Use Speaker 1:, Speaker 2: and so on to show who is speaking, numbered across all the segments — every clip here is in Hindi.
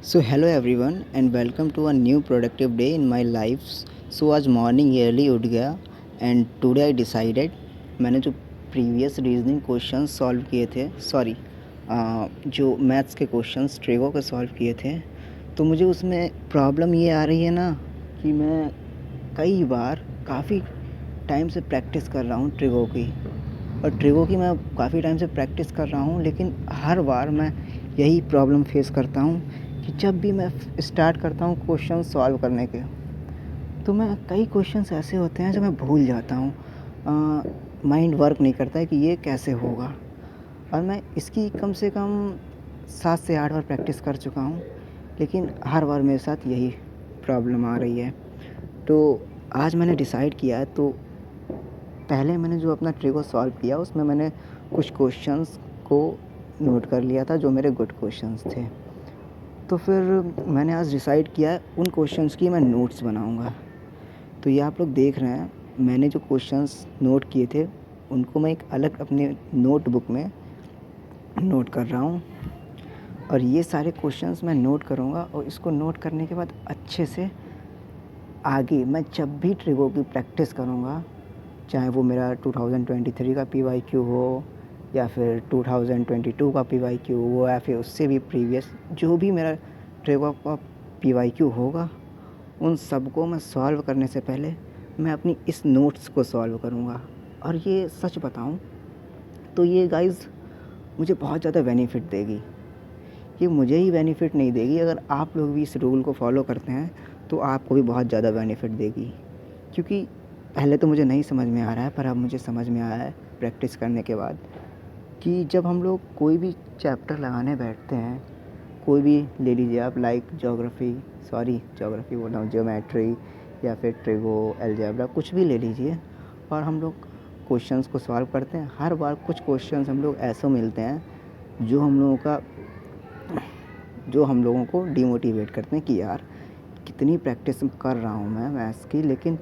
Speaker 1: So hello everyone and welcome to a new productive day in my life. So आज मॉर्निंग अर्ली उठ गया एंड टुडे आई डिसाइडेड, मैंने जो प्रीवियस रीजनिंग क्वेश्चंस सॉल्व किए थे, जो मैथ्स के क्वेश्चंस ट्रिगो के सॉल्व किए थे, तो मुझे उसमें प्रॉब्लम ये आ रही है ना कि मैं कई बार काफ़ी टाइम से प्रैक्टिस कर रहा हूँ ट्रिगो की, और ट्रिगो की मैं काफ़ी टाइम से प्रैक्टिस कर रहा हूँ, लेकिन हर बार मैं यही प्रॉब्लम फेस करता हूँ कि जब भी मैं स्टार्ट करता हूँ क्वेश्चन सॉल्व करने के, तो मैं कई क्वेश्चंस ऐसे होते हैं जो मैं भूल जाता हूँ। माइंड वर्क नहीं करता है कि ये कैसे होगा, और मैं इसकी कम से कम 7 से 8 बार प्रैक्टिस कर चुका हूँ, लेकिन हर बार मेरे साथ यही प्रॉब्लम आ रही है। तो आज मैंने डिसाइड किया है, तो पहले मैंने जो अपना ट्रिगो सॉल्व किया उसमें मैंने कुछ क्वेश्चंस को नोट कर लिया था जो मेरे गुड क्वेश्चंस थे। तो फिर मैंने आज डिसाइड किया है उन क्वेश्चंस की मैं नोट्स बनाऊंगा। तो ये आप लोग देख रहे हैं, मैंने जो क्वेश्चंस नोट किए थे उनको मैं एक अलग अपने नोटबुक में नोट कर रहा हूँ, और ये सारे क्वेश्चंस मैं नोट करूँगा, और इसको नोट करने के बाद अच्छे से आगे मैं जब भी ट्रिगो की प्रैक्टिस करूँगा, चाहे वो मेरा 2023 का PYQ हो या फिर 2022 का PYQ हो या फिर उससे भी प्रीवियस जो भी मेरा ट्रिगो का PYQ होगा, उन सबको मैं सॉल्व करने से पहले मैं अपनी इस नोट्स को सॉल्व करूँगा। और ये सच बताऊँ तो ये गाइज़ मुझे बहुत ज़्यादा बेनिफिट देगी। ये मुझे ही बेनिफिट नहीं देगी, अगर आप लोग भी इस रूल को फॉलो करते हैं तो आपको भी बहुत ज़्यादा बेनिफिट देगी। क्योंकि पहले तो मुझे नहीं समझ में आ रहा है, पर अब मुझे समझ में आया है प्रैक्टिस करने के बाद कि जब हम लोग कोई भी चैप्टर लगाने बैठते हैं, कोई भी ले लीजिए आप, लाइक ज्योग्राफी बोल रहा हूँ, ज्योमेट्री या फिर ट्रिगो, अलजेब्रा, कुछ भी ले लीजिए, और हम लोग क्वेश्चंस को सॉल्व करते हैं। हर बार कुछ क्वेश्चंस हम लोग ऐसे मिलते हैं जो हम लोगों को डिमोटिवेट करते हैं कि यार कितनी प्रैक्टिस कर रहा हूँ मैं मैथ्स की, लेकिन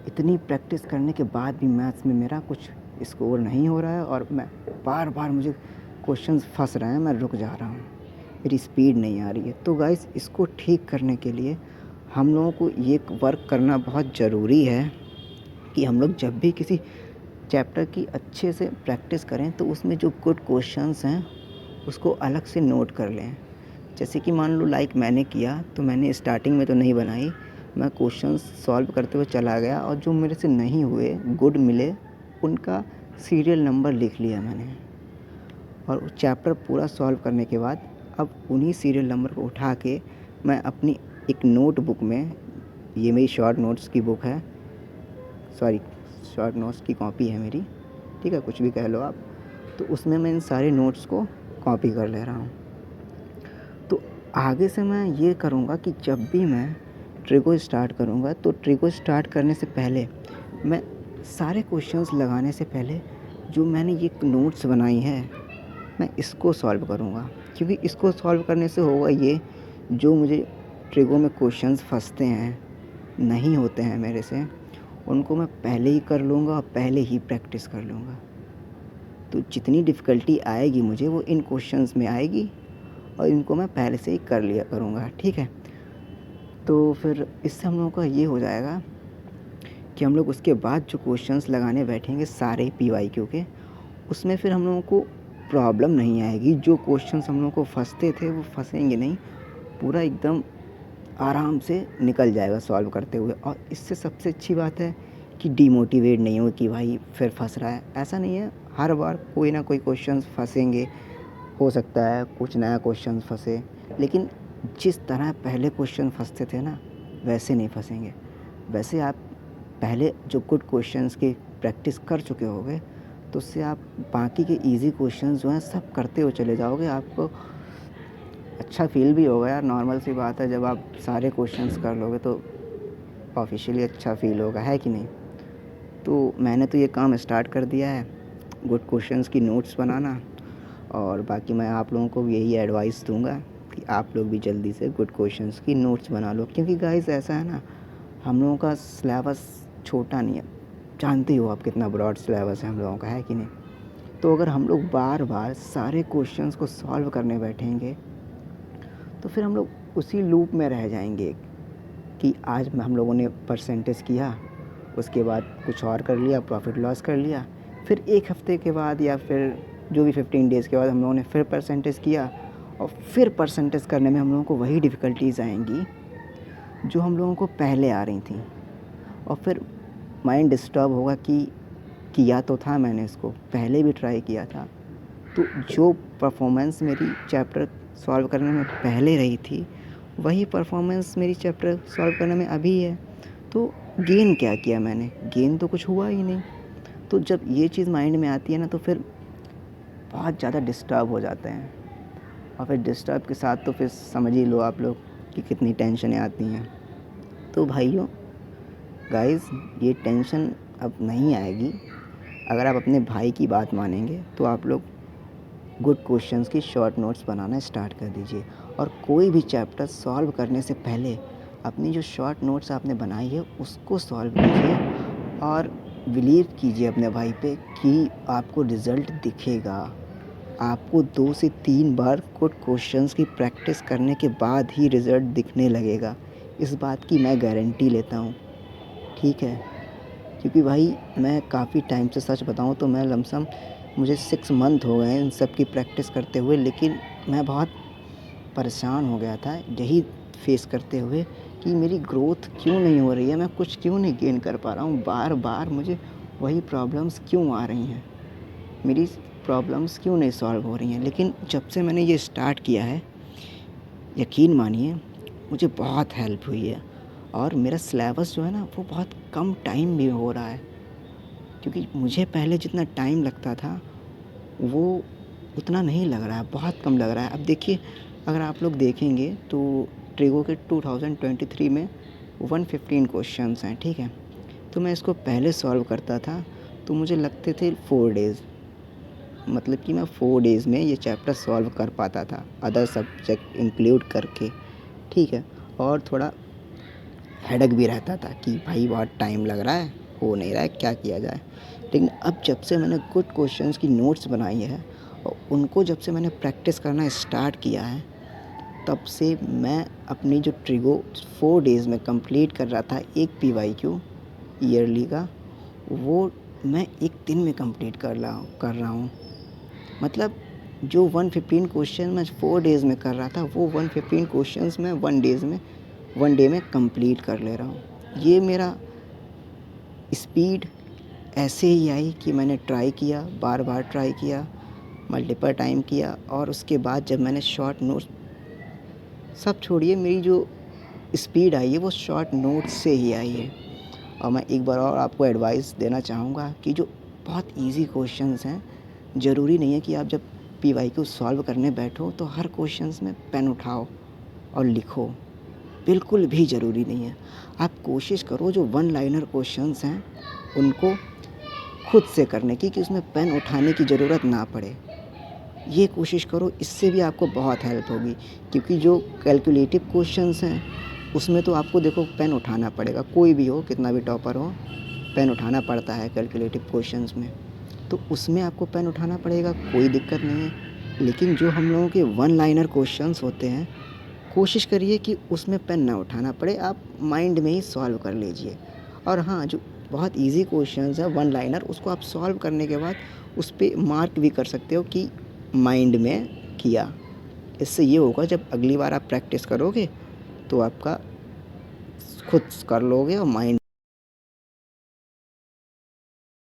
Speaker 1: इतनी प्रैक्टिस करने के बाद भी मैथ्स में मेरा कुछ स्कोर नहीं हो रहा है, और मैं बार बार मुझे क्वेश्चंस फंस रहे हैं, मैं रुक जा रहा हूँ, मेरी स्पीड नहीं आ रही है। तो गाइस, इसको ठीक करने के लिए हम लोगों को ये वर्क करना बहुत ज़रूरी है कि हम लोग जब भी किसी चैप्टर की अच्छे से प्रैक्टिस करें तो उसमें जो गुड क्वेश्चंस हैं उसको अलग से नोट कर लें। जैसे कि मान लो लाइक मैंने किया, तो मैंने स्टार्टिंग में तो नहीं बनाई, मैं क्वेश्चंस सॉल्व करते हुए चला गया, और जो मेरे से नहीं हुए, गुड मिले, उनका सीरियल नंबर लिख लिया मैंने। और चैप्टर पूरा सॉल्व करने के बाद अब उन्हीं सीरियल नंबर को उठा के मैं अपनी एक नोटबुक में, ये मेरी शॉर्ट नोट्स की बुक है, शॉर्ट नोट्स की कॉपी है मेरी, ठीक है, कुछ भी कह लो आप, तो उसमें मैं इन सारे नोट्स को कॉपी कर ले रहा हूँ। तो आगे से मैं ये करूँगा कि जब भी मैं ट्रिगो स्टार्ट करूँगा, तो ट्रिगो स्टार्ट करने से पहले मैं सारे क्वेश्चंस लगाने से पहले जो मैंने ये नोट्स बनाई है मैं इसको सॉल्व करूँगा। क्योंकि इसको सॉल्व करने से होगा ये, जो मुझे ट्रिगो में क्वेश्चंस फंसते हैं, नहीं होते हैं मेरे से, उनको मैं पहले ही कर लूँगा और पहले ही प्रैक्टिस कर लूँगा। तो जितनी डिफ़िकल्टी आएगी मुझे वो इन क्वेश्चंस में आएगी, और इनको मैं पहले से ही कर लिया करूँगा, ठीक है। तो फिर इससे हम लोगों का ये हो जाएगा कि हम लोग उसके बाद जो क्वेश्चंस लगाने बैठेंगे सारे PYQ के, उसमें फिर हम लोगों को प्रॉब्लम नहीं आएगी। जो क्वेश्चंस हम लोगों को फंसते थे वो फंसेंगे नहीं, पूरा एकदम आराम से निकल जाएगा सॉल्व करते हुए। और इससे सबसे अच्छी बात है कि डिमोटिवेट नहीं हो कि भाई फिर फंस रहा है, ऐसा नहीं है। हर बार कोई ना कोई क्वेश्चंस फंसेंगे, हो सकता है कुछ नया क्वेश्चन फंसे, लेकिन जिस तरह पहले क्वेश्चन फंसते थे ना, वैसे नहीं फंसेंगे। वैसे आप पहले जो गुड क्वेश्चंस की प्रैक्टिस कर चुके होगे, तो उससे आप बाकी के इजी क्वेश्चंस जो हैं सब करते हुए चले जाओगे। आपको अच्छा फील भी होगा यार, नॉर्मल सी बात है, जब आप सारे क्वेश्चंस कर लोगे तो ऑफिशियली अच्छा फील होगा, है कि नहीं। तो मैंने तो ये काम स्टार्ट कर दिया है, गुड क्वेश्चंस की नोट्स बनाना, और बाकी मैं आप लोगों को भी यही एडवाइस दूंगा कि आप लोग भी जल्दी से गुड क्वेश्चंस की नोट्स बना लो। क्योंकि गाइस ऐसा है ना, हम लोगों का सिलेबस छोटा नहीं है, जानते हो आप कितना ब्रॉड सिलेबस है हम लोगों का, है कि नहीं। तो अगर हम लोग बार बार सारे क्वेश्चंस को सॉल्व करने बैठेंगे तो फिर हम लोग उसी लूप में रह जाएंगे कि आज हम लोगों ने परसेंटेज किया, उसके बाद कुछ और कर लिया, प्रॉफिट लॉस कर लिया, फिर 1 हफ़्ते के बाद या फिर जो भी 15 डेज़ के बाद हम लोगों ने फिर परसेंटेज किया, और फिर परसेंटेज करने में हम लोगों को वही डिफ़िकल्टीज़ आएंगी जो हम लोगों को पहले आ रही थी। और फिर माइंड डिस्टर्ब होगा कि किया तो था मैंने, इसको पहले भी ट्राई किया था, तो जो परफॉर्मेंस मेरी चैप्टर सॉल्व करने में पहले रही थी वही परफॉर्मेंस मेरी चैप्टर सॉल्व करने में अभी है। तो गेन क्या किया मैंने? गेन तो कुछ हुआ ही नहीं। तो जब ये चीज़ माइंड में आती है ना, तो फिर बहुत ज़्यादा डिस्टर्ब हो जाते हैं, और फिर डिस्टर्ब के साथ तो फिर समझ ही लो आप लोग कि कितनी टेंशनें आती हैं। तो भाइयों, गाइस, ये टेंशन अब नहीं आएगी अगर आप अपने भाई की बात मानेंगे। तो आप लोग गुड क्वेश्चंस की शॉर्ट नोट्स बनाना स्टार्ट कर दीजिए, और कोई भी चैप्टर सॉल्व करने से पहले अपनी जो शॉर्ट नोट्स आपने बनाई है उसको सॉल्व कीजिए, और बिलीव कीजिए अपने भाई पे कि आपको रिज़ल्ट दिखेगा। आपको 2 से 3 बार गुड क्वेश्चंस की प्रैक्टिस करने के बाद ही रिज़ल्ट दिखने लगेगा। इस बात की मैं गारंटी लेता हूँ, ठीक है? क्योंकि भाई मैं काफ़ी टाइम से, सच बताऊँ तो मैं लमसम मुझे 6 मंथ हो गए हैं इन सब की प्रैक्टिस करते हुए, लेकिन मैं बहुत परेशान हो गया था यही फेस करते हुए कि मेरी ग्रोथ क्यों नहीं हो रही है, मैं कुछ क्यों नहीं गेन कर पा रहा हूँ, बार बार मुझे वही प्रॉब्लम्स क्यों आ रही हैं, मेरी प्रॉब्लम्स क्यों नहीं सॉल्व हो रही हैं। लेकिन जब से मैंने ये स्टार्ट किया है, यकीन मानिए मुझे बहुत हेल्प हुई है, और मेरा सिलेबस जो है ना वो बहुत कम टाइम में हो रहा है, क्योंकि मुझे पहले जितना टाइम लगता था वो उतना नहीं लग रहा है, बहुत कम लग रहा है। अब देखिए, अगर आप लोग देखेंगे तो ट्रिगो के 2023 में 115 क्वेश्चंस हैं, ठीक है? तो मैं इसको पहले सॉल्व करता था तो मुझे लगते थे 4 डेज़, मतलब कि मैं 4 डेज़ में ये चैप्टर सॉल्व कर पाता था, अदर सब्जेक्ट इंक्लूड करके, ठीक है? और थोड़ा हेडेक भी रहता था कि भाई बहुत टाइम लग रहा है, हो नहीं रहा है, क्या किया जाए। लेकिन अब जब से मैंने गुड क्वेश्चंस की नोट्स बनाई है और उनको जब से मैंने प्रैक्टिस करना स्टार्ट किया है, तब से मैं अपनी जो ट्रिगो 4 डेज़ में कंप्लीट कर रहा था, एक पीवाईक्यू ईयरली का, वो मैं 1 दिन में कंप्लीट कर रहा हूँ। मतलब जो 115 क्वेश्चन मैं 4 डेज़ में कर रहा था, वो 115 क्वेश्चंस मैं 1 डे में कंप्लीट कर ले रहा हूँ। ये मेरा स्पीड ऐसे ही आई कि मैंने ट्राई किया, बार बार ट्राई किया, मल्टीपल टाइम किया, और उसके बाद जब मैंने शॉर्ट नोट्स, सब छोड़िए, मेरी जो स्पीड आई है वो शॉर्ट नोट्स से ही आई है। और मैं एक बार और आपको एडवाइस देना चाहूँगा कि जो बहुत इजी क्वेश्चंस हैं, ज़रूरी नहीं है कि आप जब पीवाईक्यू सॉल्व करने बैठो तो हर क्वेश्चंस में पेन उठाओ और लिखो, बिल्कुल भी ज़रूरी नहीं है। आप कोशिश करो जो 1 लाइनर क्वेश्चंस हैं उनको खुद से करने की, कि उसमें पेन उठाने की ज़रूरत ना पड़े। ये कोशिश करो, इससे भी आपको बहुत हेल्प होगी, क्योंकि जो कैलकुलेटिव क्वेश्चंस हैं उसमें तो आपको देखो पेन उठाना पड़ेगा, कोई भी हो, कितना भी टॉपर हो, पेन उठाना पड़ता है कैलकुलेटिव क्वेश्चंस में, तो उसमें आपको पेन उठाना पड़ेगा, कोई दिक्कत नहीं है। लेकिन जो हम लोगों के 1 लाइनर क्वेश्चंस होते हैं, कोशिश करिए कि उसमें पेन ना उठाना पड़े, आप माइंड में ही सॉल्व कर लीजिए। और हाँ, जो बहुत इजी क्वेश्चंस है 1 लाइनर, उसको आप सॉल्व करने के बाद उस पे मार्क भी कर सकते हो कि माइंड में किया। इससे ये होगा, जब अगली बार आप प्रैक्टिस करोगे तो आपका खुद कर लोगे और माइंड